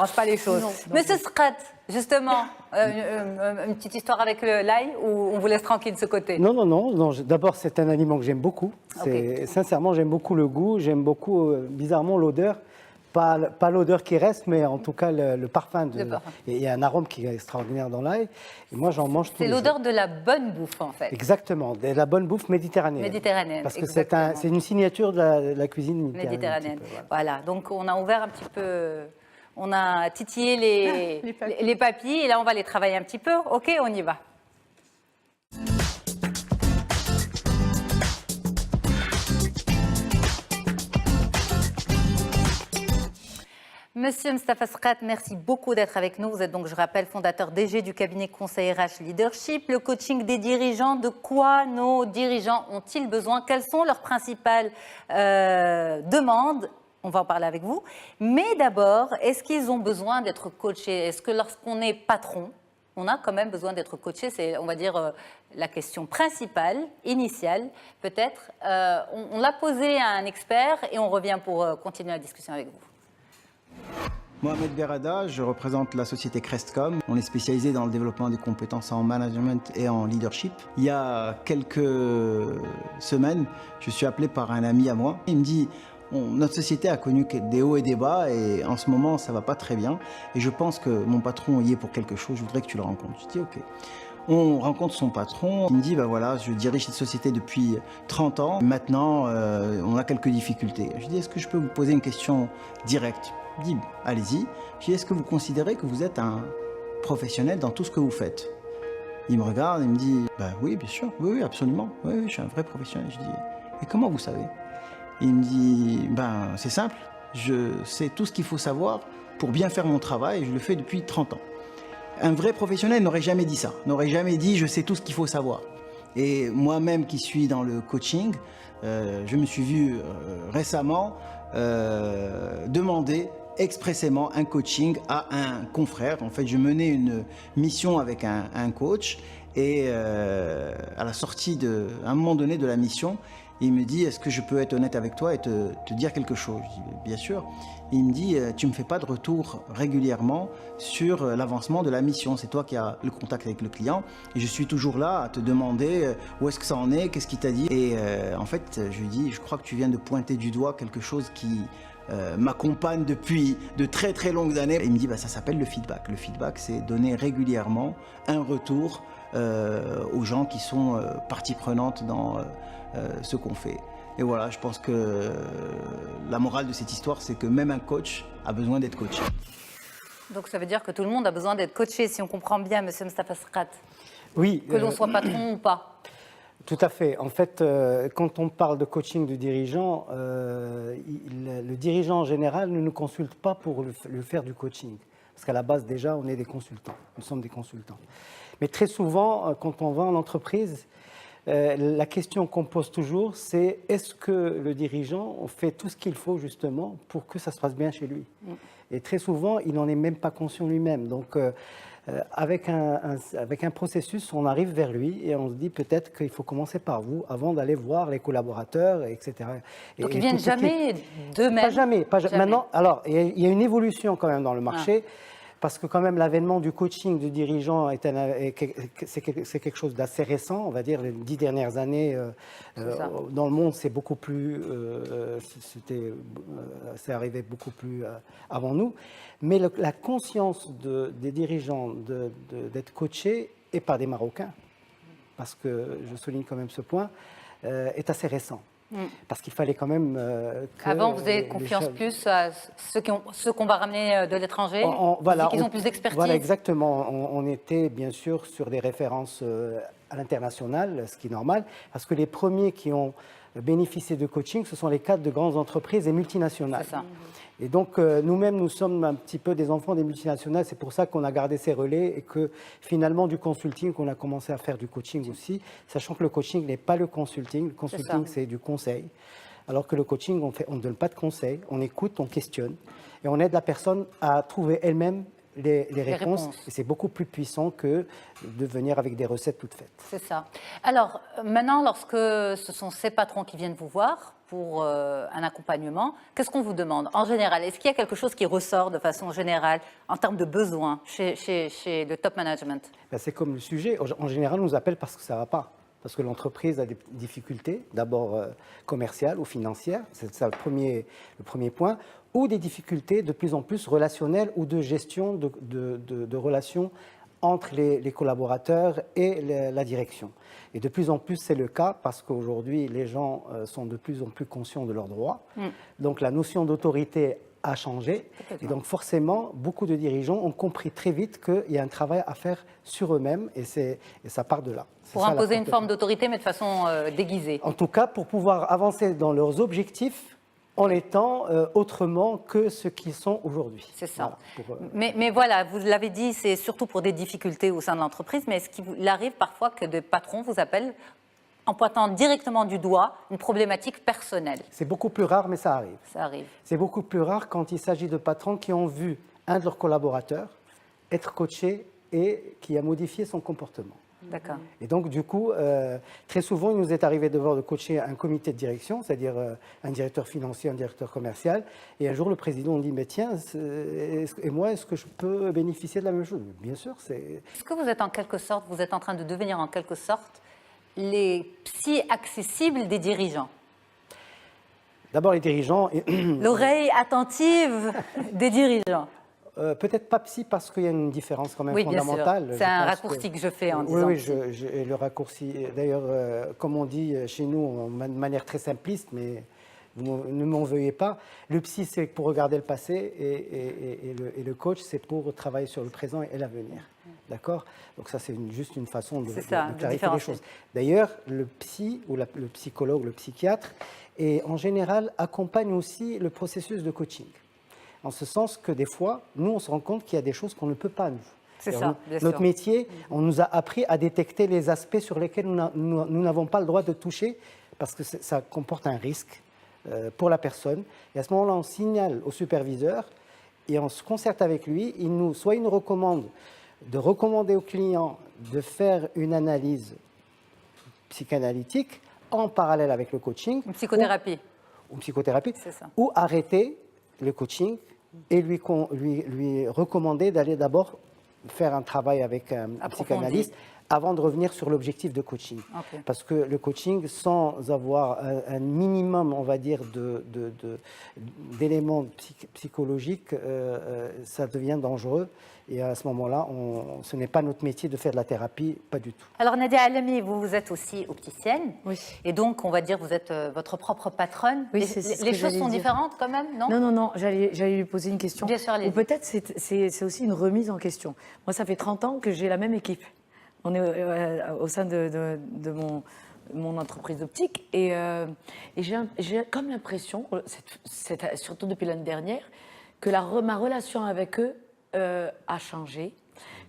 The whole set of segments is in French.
n'arrange pas les choses. Non, Monsieur Scrat, justement, une petite histoire avec l'ail ou on vous laisse tranquille de ce côté? Non. D'abord, c'est un aliment que j'aime beaucoup. Ok. Sincèrement, j'aime beaucoup le goût, j'aime beaucoup, bizarrement, l'odeur. Pas l'odeur qui reste, mais en tout cas le parfum. Le parfum. Et il y a un arôme qui est extraordinaire dans l'ail. Et moi, j'en mange tous C'est les jours. l'odeur de la bonne bouffe, en fait. Exactement, de la bonne bouffe méditerranéenne. Méditerranéenne, Parce que exactement. c'est une signature de la cuisine méditerranéenne. Méditerranéenne. Voilà, donc on a ouvert un petit peu, on a titillé les papilles et là on va les travailler un petit peu. Ok, on y va. Monsieur Mostafa Scrat, merci beaucoup d'être avec nous. Vous êtes donc, je rappelle, fondateur DG du cabinet conseil RH Leadership. Le coaching des dirigeants, de quoi nos dirigeants ont-ils besoin? Quelles sont leurs principales demandes? On va en parler avec vous. Mais d'abord, est-ce qu'ils ont besoin d'être coachés? Est-ce que lorsqu'on est patron, on a quand même besoin d'être coaché? C'est, on va dire, la question principale, initiale, peut-être. On l'a posée à un expert et on revient pour continuer la discussion avec vous. Mohamed Berada, je représente la société Crestcom. On est spécialisé dans le développement des compétences en management et en leadership. Il y a quelques semaines, je suis appelé par un ami à moi. Il me dit, notre société a connu des hauts et des bas et en ce moment, ça ne va pas très bien. Et je pense que mon patron y est pour quelque chose, je voudrais que tu le rencontres. Je dis, ok. On rencontre son patron, il me dit, ben voilà, je dirige cette société depuis 30 ans. Maintenant, on a quelques difficultés. Je dis, est-ce que je peux vous poser une question directe? Il dit, allez-y. Je dis, est-ce que vous considérez que vous êtes un professionnel dans tout ce que vous faites? Il me regarde et me dit, ben oui, bien sûr, oui, absolument. Oui, je suis un vrai professionnel. Je dis, et comment vous savez? Il me dit, ben c'est simple, je sais tout ce qu'il faut savoir pour bien faire mon travail et je le fais depuis 30 ans. Un vrai professionnel n'aurait jamais dit ça, n'aurait jamais dit, je sais tout ce qu'il faut savoir. Et moi-même qui suis dans le coaching, je me suis vu récemment demander expressément un coaching à un confrère. En fait, je menais une mission avec un coach et à la sortie à un moment donné de la mission, il me dit, est-ce que je peux être honnête avec toi et te dire quelque chose? Je dis, bien sûr. Il me dit, tu ne me fais pas de retour régulièrement sur l'avancement de la mission. C'est toi qui as le contact avec le client. Et je suis toujours là à te demander où est-ce que ça en est, qu'est-ce qu'il t'a dit. Et en fait, je lui dis, je crois que tu viens de pointer du doigt quelque chose qui m'accompagne depuis de très très longues années. Et il me dit, bah, ça s'appelle le feedback. Le feedback, c'est donner régulièrement un retour aux gens qui sont partie prenante dans ce qu'on fait. Et voilà, je pense que la morale de cette histoire, c'est que même un coach a besoin d'être coaché. Donc ça veut dire que tout le monde a besoin d'être coaché, si on comprend bien, monsieur Mostafa Scrat. Oui. Que l'on soit patron ou pas. Tout à fait. En fait, quand on parle de coaching du dirigeant, le dirigeant en général ne nous consulte pas pour le faire du coaching. Parce qu'à la base, déjà, on est des consultants. Nous sommes des consultants. Mais très souvent, quand on va en entreprise, la question qu'on pose toujours, c'est est-ce que le dirigeant fait tout ce qu'il faut justement pour que ça se passe bien chez lui? Et très souvent, il n'en est même pas conscient lui-même. Donc, avec un processus, on arrive vers lui et on se dit peut-être qu'il faut commencer par vous avant d'aller voir les collaborateurs, etc. Donc, ils ne viennent jamais d'eux-mêmes? Pas jamais. Maintenant, alors, il y a une évolution quand même dans le marché. Parce que quand même l'avènement du coaching du dirigeant c'est quelque chose d'assez récent, on va dire les 10 dernières années dans le monde, c'est beaucoup plus, c'est arrivé beaucoup plus avant nous. Mais la conscience des dirigeants d'être coachés, et par des Marocains, parce que je souligne quand même ce point, est assez récent. Parce qu'il fallait quand même Avant, vous avez confiance plus à ceux qu'on va ramener de l'étranger, voilà, qu'ils ont plus d'expertise. Voilà, exactement. On était bien sûr sur des références à l'international, ce qui est normal, parce que les premiers qui ont bénéficié de coaching, ce sont les cadres de grandes entreprises et multinationales. C'est ça. Et donc, nous-mêmes, nous sommes un petit peu des enfants des multinationales. C'est pour ça qu'on a gardé ces relais et que finalement, du consulting, qu'on a commencé à faire du coaching aussi, sachant que le coaching n'est pas le consulting. Le consulting, c'est du conseil. Alors que le coaching, on ne donne pas de conseils, on écoute, on questionne et on aide la personne à trouver elle-même les réponses. Et c'est beaucoup plus puissant que de venir avec des recettes toutes faites. C'est ça. Alors, maintenant, lorsque ce sont ces patrons qui viennent vous voir pour un accompagnement, qu'est-ce qu'on vous demande en général? Est-ce qu'il y a quelque chose qui ressort de façon générale en termes de besoins chez le top management? Ben, c'est comme le sujet. En général, on nous appelle parce que ça ne va pas. Parce que l'entreprise a des difficultés, d'abord commerciales ou financières, c'est ça le premier point, ou des difficultés de plus en plus relationnelles ou de gestion de relations entre les collaborateurs et la direction. Et de plus en plus, c'est le cas parce qu'aujourd'hui, les gens sont de plus en plus conscients de leurs droits. Donc la notion d'autorité a changé. Et donc forcément, beaucoup de dirigeants ont compris très vite qu'il y a un travail à faire sur eux-mêmes et ça part de là. Pour imposer une forme d'autorité, mais de façon déguisée. En tout cas, pour pouvoir avancer dans leurs objectifs en étant autrement que ce qu'ils sont aujourd'hui. C'est ça. Voilà, mais voilà, vous l'avez dit, c'est surtout pour des difficultés au sein de l'entreprise, mais est-ce qu'il arrive parfois que des patrons vous appellent en pointant directement du doigt une problématique personnelle? C'est beaucoup plus rare, mais ça arrive. Ça arrive. C'est beaucoup plus rare quand il s'agit de patrons qui ont vu un de leurs collaborateurs être coaché et qui a modifié son comportement. D'accord. Et donc, du coup, très souvent, il nous est arrivé de voir de coacher un comité de direction, c'est-à-dire un directeur financier, un directeur commercial. Et un jour, le président dit, mais tiens, et moi, est-ce que je peux bénéficier de la même chose? Bien sûr. Est-ce que vous êtes en quelque sorte, vous êtes en train de devenir en quelque sorte les psy accessibles des dirigeants? D'abord, les dirigeants... L'oreille attentive des dirigeants. Peut-être pas psy parce qu'il y a une différence quand même oui, fondamentale. C'est un raccourci que je fais en disant. Oui, le raccourci. D'ailleurs, comme on dit chez nous, de manière très simpliste, mais vous ne m'en veuillez pas, le psy c'est pour regarder le passé et le coach c'est pour travailler sur le présent et l'avenir. D'accord? Donc ça c'est juste une façon de clarifier les choses. D'ailleurs, le psy ou le psychologue, le psychiatre, et en général accompagne aussi le processus de coaching. En ce sens que des fois, nous, on se rend compte qu'il y a des choses qu'on ne peut pas, nous. C'est ça, bien sûr. Notre métier, on nous a appris à détecter les aspects sur lesquels nous n'avons pas le droit de toucher parce que ça comporte un risque pour la personne. Et à ce moment-là, on signale au superviseur et on se concerte avec lui. Soit il nous recommande de recommander au client de faire une analyse psychanalytique en parallèle avec le coaching. Une psychothérapie. Ou psychothérapie. C'est ça. Ou arrêter le coaching et lui recommander d'aller d'abord faire un travail avec un psychanalyste avant de revenir sur l'objectif de coaching. Okay. Parce que le coaching, sans avoir un minimum, on va dire, d'éléments psychologiques, ça devient dangereux. Et à ce moment-là, ce n'est pas notre métier de faire de la thérapie, pas du tout. Alors Nadia Alami, vous êtes aussi opticienne. Oui. Et donc, on va dire, vous êtes votre propre patronne. Oui, les choses sont différentes quand même, non? Non, j'allais lui poser une question. Bien sûr, ou peut-être c'est aussi une remise en question. Moi, ça fait 30 ans que j'ai la même équipe. On est au sein de mon entreprise d'optique et j'ai comme l'impression, surtout depuis l'année dernière, que ma relation avec eux a changé,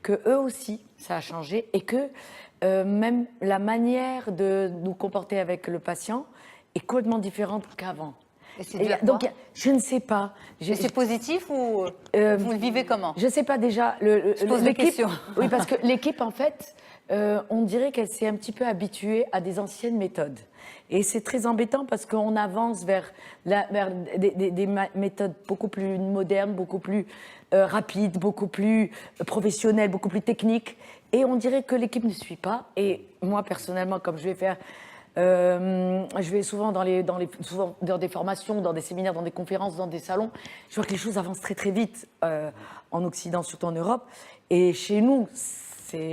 que eux aussi ça a changé et que même la manière de nous comporter avec le patient est complètement différente qu'avant. Donc, je ne sais pas. C'est positif ou vous le vivez comment? Je ne sais pas déjà. Je pose des questions. Oui, parce que l'équipe, en fait, on dirait qu'elle s'est un petit peu habituée à des anciennes méthodes. Et c'est très embêtant parce qu'on avance vers des méthodes beaucoup plus modernes, beaucoup plus rapides, beaucoup plus professionnelles, beaucoup plus techniques. Et on dirait que l'équipe ne suit pas. Et moi, personnellement, comme je vais faire... je vais souvent dans des formations, dans des séminaires, dans des conférences, dans des salons. Je vois que les choses avancent très très vite en Occident, surtout en Europe. Et chez nous,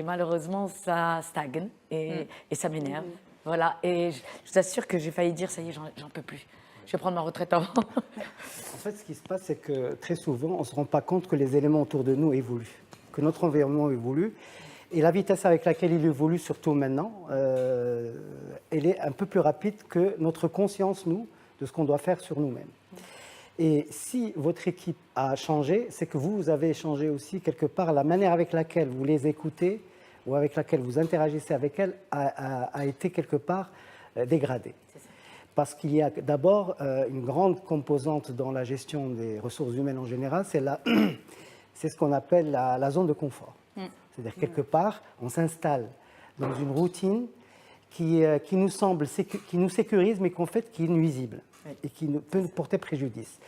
malheureusement, ça stagne et ça m'énerve. Voilà. Et je vous assure que j'ai failli dire, ça y est, j'en peux plus. Je vais prendre ma retraite avant. En fait, ce qui se passe, c'est que très souvent, on ne se rend pas compte que les éléments autour de nous évoluent, que notre environnement évolue. Et la vitesse avec laquelle il évolue, surtout maintenant, elle est un peu plus rapide que notre conscience, nous, de ce qu'on doit faire sur nous-mêmes. Et si votre équipe a changé, c'est que vous avez changé aussi quelque part la manière avec laquelle vous les écoutez ou avec laquelle vous interagissez avec elles a été quelque part dégradée. Parce qu'il y a d'abord une grande composante dans la gestion des ressources humaines en général, c'est ce qu'on appelle la zone de confort. C'est-à-dire quelque part, on s'installe dans une routine qui nous semble, qui nous sécurise, mais qu'en fait qui est nuisible et qui peut nous porter préjudice.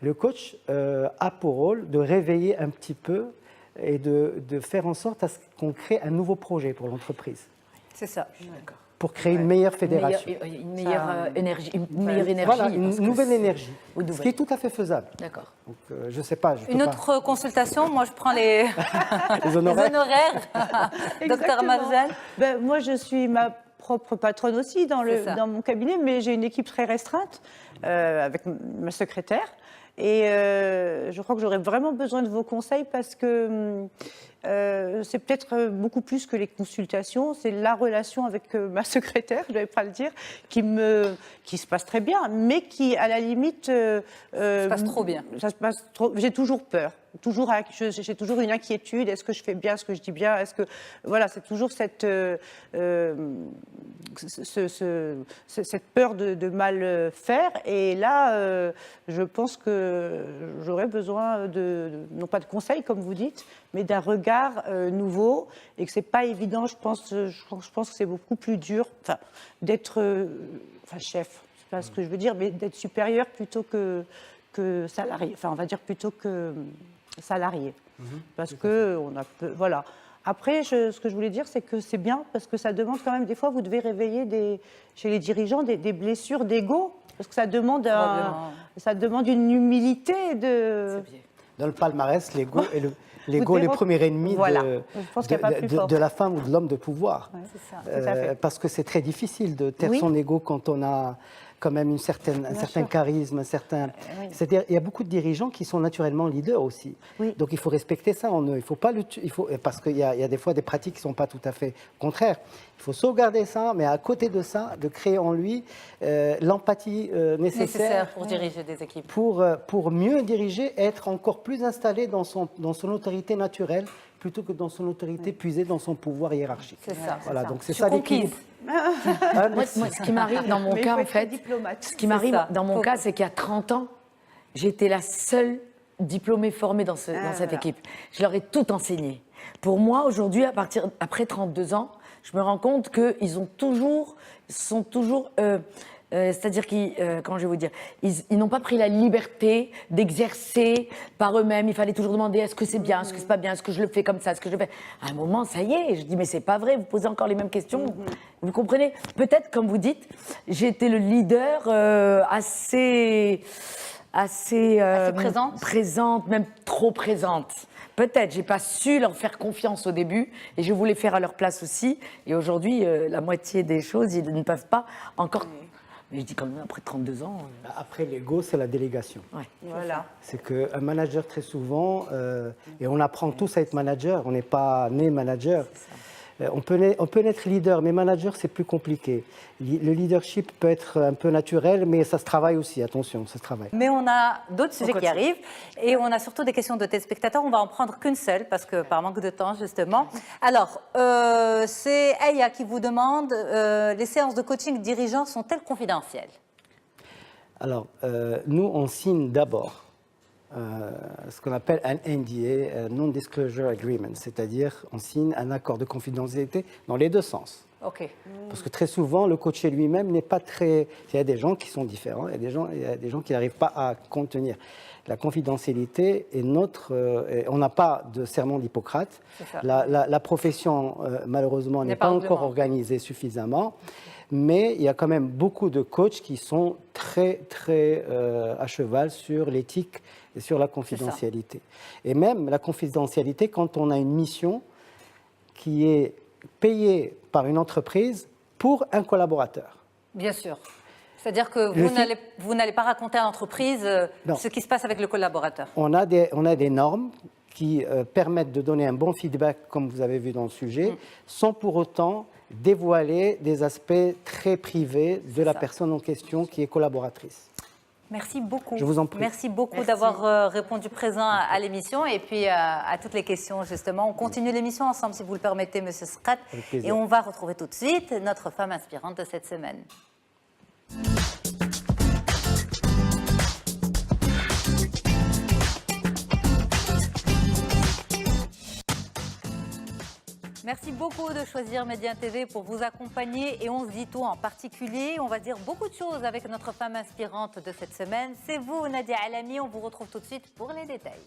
Le coach a pour rôle de réveiller un petit peu et de faire en sorte à ce qu'on crée un nouveau projet pour l'entreprise. C'est ça. Pour créer une meilleure fédération. Une meilleure énergie. Une meilleure énergie. Voilà, une nouvelle énergie. Ce qui est tout à fait faisable. D'accord. Donc, je ne sais pas. Une autre consultation, moi je prends les, les honoraires. Docteur Marjane. Ben, moi, je suis ma propre patronne aussi dans mon cabinet, mais j'ai une équipe très restreinte avec ma secrétaire. Et je crois que j'aurais vraiment besoin de vos conseils parce que c'est peut-être beaucoup plus que les consultations, c'est la relation avec ma secrétaire, je ne vais pas le dire, qui se passe très bien, mais qui, à la limite... ça se passe trop bien. Ça se passe trop, j'ai toujours peur. J'ai toujours une inquiétude. Est-ce que je fais bien ce que je dis bien? Est-ce que voilà, c'est toujours cette peur de mal faire. Et là, je pense que j'aurais besoin non pas de conseils comme vous dites, mais d'un regard nouveau et que c'est pas évident. Je pense que c'est beaucoup plus dur, d'être chef. C'est pas ce que je veux dire, mais d'être supérieur plutôt que salarié. Enfin, on va dire plutôt que salarié, parce que on a voilà. Après, ce que je voulais dire, c'est que c'est bien parce que ça demande quand même des fois, vous devez réveiller chez les dirigeants des blessures d'ego, parce que ça demande une humilité Dans le palmarès, l'ego est le premier ennemi de la femme ou de l'homme de pouvoir. Ouais, c'est ça. Parce que c'est très difficile de taire son ego quand on a quand même un certain charisme, C'est-à-dire, il y a beaucoup de dirigeants qui sont naturellement leaders aussi. Oui. Donc, il faut respecter ça en eux. Il faut pas parce qu'il y a des fois des pratiques qui ne sont pas tout à fait contraires. Il faut sauvegarder ça, mais à côté de ça, de créer en lui l'empathie nécessaire pour diriger des équipes. Pour mieux diriger, être encore plus installé dans son autorité naturelle, plutôt que dans son autorité puisée dans son pouvoir hiérarchique. C'est ça. Voilà, donc c'est ça l'équilibre. Moi, ce qui m'arrive dans mon cas, en fait, c'est qu'il y a 30 ans, j'étais la seule diplômée formée dans cette équipe. Je leur ai tout enseigné. Pour moi, aujourd'hui, après 32 ans, je me rends compte qu'ils sont toujours c'est-à-dire comment je vais vous dire, ils n'ont pas pris la liberté d'exercer par eux-mêmes. Il fallait toujours demander est-ce que c'est bien, est-ce que c'est pas bien, est-ce que je le fais comme ça, est-ce que je le fais. À un moment, ça y est, je dis mais c'est pas vrai, vous posez encore les mêmes questions. Vous comprenez? Peut-être, comme vous dites, j'ai été le leader assez présente, même trop présente. Peut-être, j'ai pas su leur faire confiance au début et je voulais faire à leur place aussi. Et aujourd'hui, la moitié des choses, ils ne peuvent pas encore. Mais je dis quand même, après 32 ans... Après l'ego, c'est la délégation. Ouais. Voilà. C'est qu'un manager, très souvent, et on apprend tous à être manager, on n'est pas né manager. On peut naître leader, mais manager, c'est plus compliqué. Le leadership peut être un peu naturel, mais ça se travaille aussi, attention, ça se travaille. Mais on a d'autres sujets qui arrivent, et on a surtout des questions de téléspectateurs. On va en prendre qu'une seule, parce que par manque de temps, justement. Alors, c'est Aya qui vous demande, les séances de coaching dirigeants sont-elles confidentielles? Alors, nous, on signe d'abord ce qu'on appelle un NDA, Non-Disclosure Agreement, c'est-à-dire on signe un accord de confidentialité dans les deux sens. Ok. Parce que très souvent, le coaché lui-même n'est pas très... Il y a des gens qui sont différents, il y a des gens qui n'arrivent pas à contenir. La confidentialité est on n'a pas de serment d'Hippocrate. La profession, malheureusement, n'est pas encore organisée suffisamment. Mais il y a quand même beaucoup de coachs qui sont très, très à cheval sur l'éthique et sur la confidentialité. Et même la confidentialité, quand on a une mission qui est payée par une entreprise pour un collaborateur. Bien sûr. C'est-à-dire que vous n'allez pas raconter à l'entreprise ce qui se passe avec le collaborateur. On a des normes qui permettent de donner un bon feedback, comme vous avez vu dans le sujet, sans pour autant dévoiler des aspects très privés de la personne en question qui est collaboratrice. Merci beaucoup. Je vous en prie. Merci beaucoup d'avoir répondu présent à l'émission et puis à toutes les questions, justement. On continue l'émission ensemble, si vous le permettez, Monsieur Scrat. Et on va retrouver tout de suite notre femme inspirante de cette semaine. Merci beaucoup de choisir Média TV pour vous accompagner et on se dit tout en particulier. On va dire beaucoup de choses avec notre femme inspirante de cette semaine. C'est vous, Nadia Alami. On vous retrouve tout de suite pour les détails.